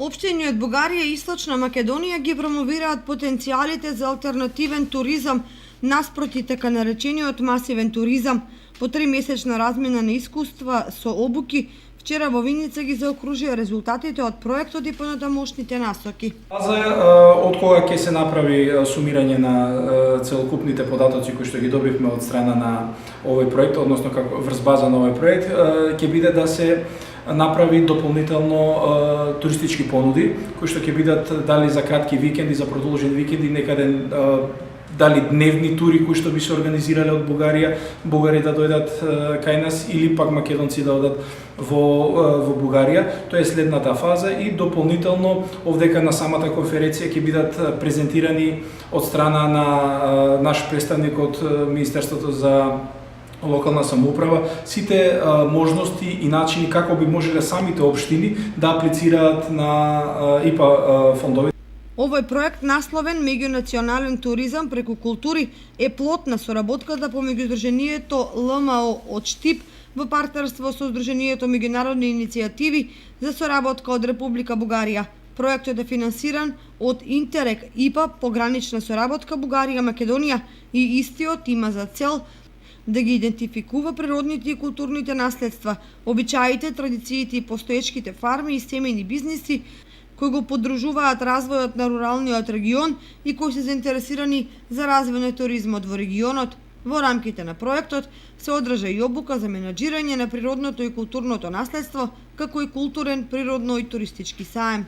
Општини од Бугарија и Источна Македонија ги промовираат потенцијалите за алтернативен туризам наспроти така наречениот масивен туризам. По 3-месечна размена на искуства со обуки, вчера во Виница ги заокружија резултатите од проектот и понатамошните насоки. Од кога ќе се направи сумирање на целокупните податоци кои што ги добивме од страна на овој проект, односно како врз база на овој проект, ќе биде да се направи дополнително туристички понуди, кои што ќе бидат дали за кратки викенди, за продолжени викенди, некаде дали дневни тури кои што би се организирале од Бугарија, бугари да дојдат кај нас или пак македонци да одат во Бугарија. Тоа е следната фаза и дополнително овдека на самата конференција ќе бидат презентирани од страна на наш представник од Министерството за локална самоуправа сите можности и начини како би можеле самите општини да аплицираат на ИПА фондови. Овој проект, насловен Меѓунационален туризам преку култури, е плод на соработката помеѓу Сдруженијето ЛМО од Штип во партнерство со Сдруженијето меѓународни иницијативи за соработка од Република Бугарија. Проектот е финансиран од Интерек ИПА погранична соработка Бугарија-Македонија и истиот има за цел да ги идентификува природните и културните наследства, обичаите, традициите и постоечките фарми и семејни бизниси кои го поддружуваат развојот на руралниот регион и кои се заинтересирани за развој на туризмот во регионот. Во рамките на проектот се одржа и обука за менаџирање на природното и културното наследство, како и културен, природно и туристички саем.